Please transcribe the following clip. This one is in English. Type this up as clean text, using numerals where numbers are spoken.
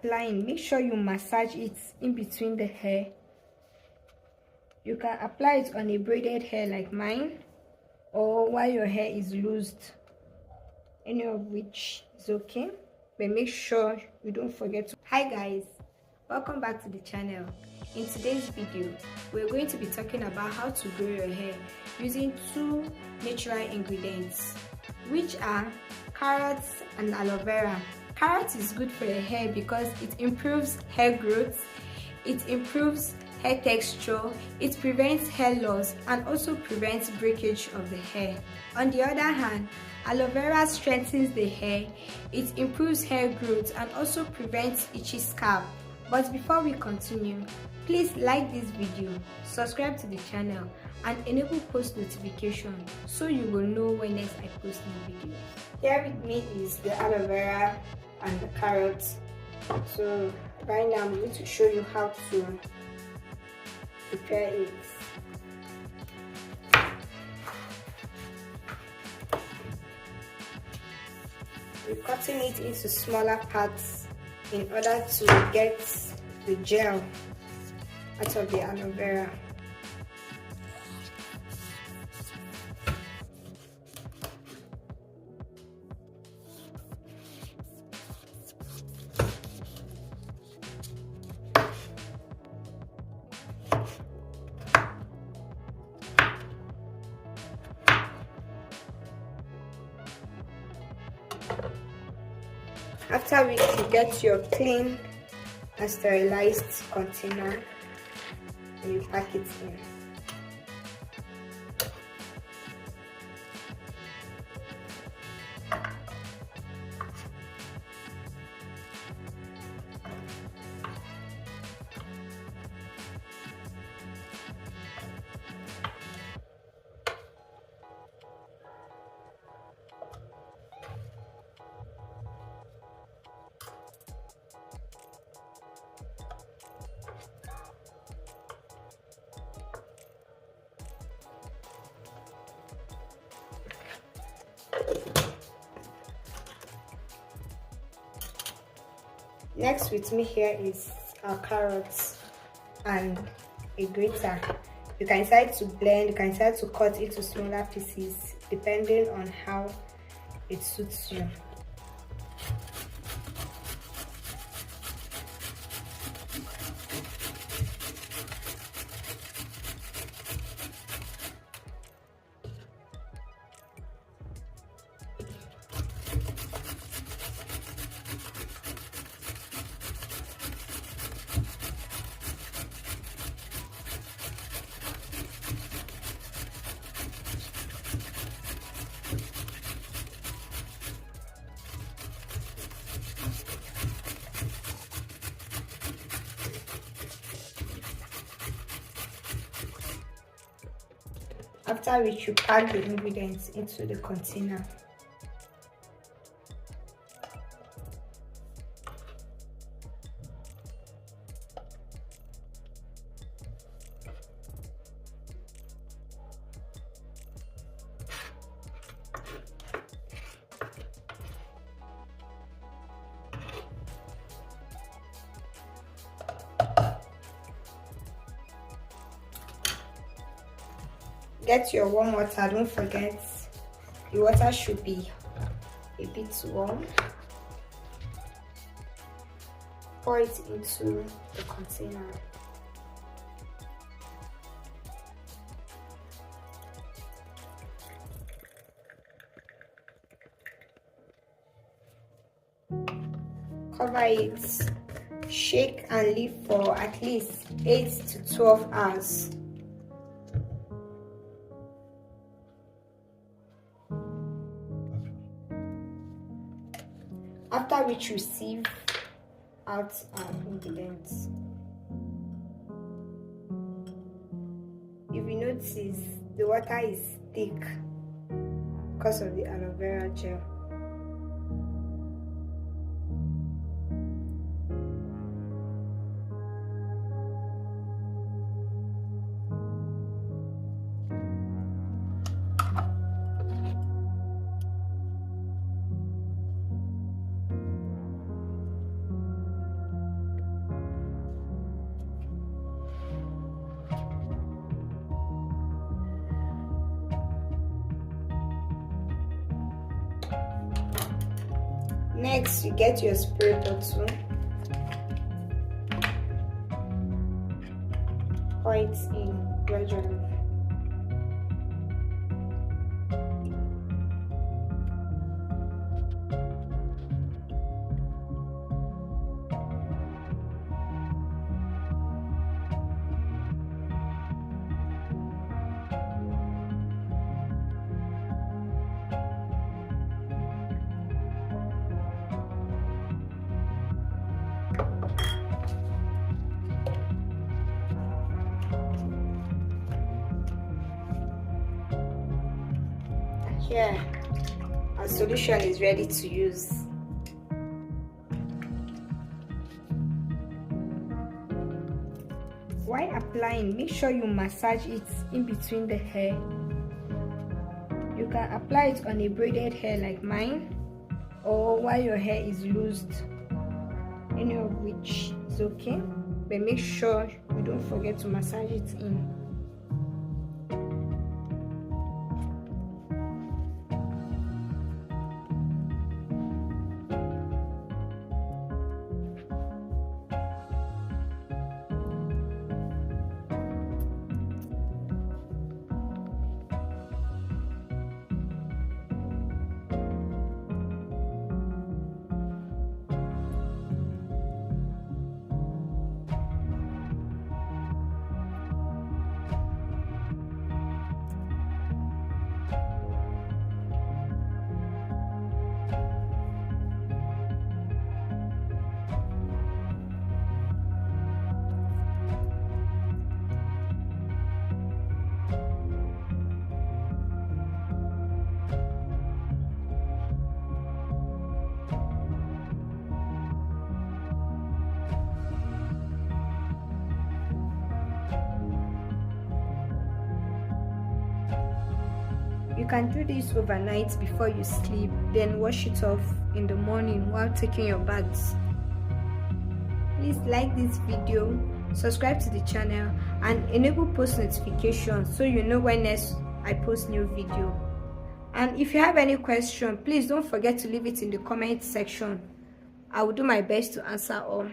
Applying, make sure you massage it in between the hair. You can apply it on a braided hair like mine, or while your hair is loosed, any of which is okay, but make sure you don't forget to. Hi guys, welcome back to the channel. In today's video, we're going to be talking about how to grow your hair using two natural ingredients, which are carrots and aloe vera. Carrot is good for your hair because it improves hair growth, it improves hair texture, it prevents hair loss and also prevents breakage of the hair. On the other hand, aloe vera strengthens the hair, it improves hair growth and also prevents itchy scalp. But before we continue, please like this video, subscribe to the channel and enable post notification so you will know when next I post new videos. Here with me is the aloe vera and the carrots. So right now I'm going to show you how to prepare it. We're cutting it into smaller parts in order to get the gel out of the aloe vera. After which you get your clean and sterilized container and you pack it in. Next with me here is our carrots and a grater. You can decide to blend, you can decide to cut into smaller pieces depending on how it suits you. After which you pack the ingredients into the container. Get your warm water, don't forget the water should be a bit warm. Pour it into the container. Cover it, shake and leave for at least 8 to 12 hours. After which you sieve out our ingredients. If you notice, the water is thick because of the aloe vera gel. Next, you get your spray bottle. Pour it in gradually. Here, our solution is ready to use. While applying, make sure you massage it in between the hair. You can apply it on a braided hair like mine, or while your hair is loosed, any of which is okay, but make sure you don't forget to massage it in. You can do this overnight before you sleep, then wash it off in the morning while taking your baths. Please like this video, subscribe to the channel, and enable post notifications so you know when next I post new video. And if you have any question, please don't forget to leave it in the comment section. I will do my best to answer all.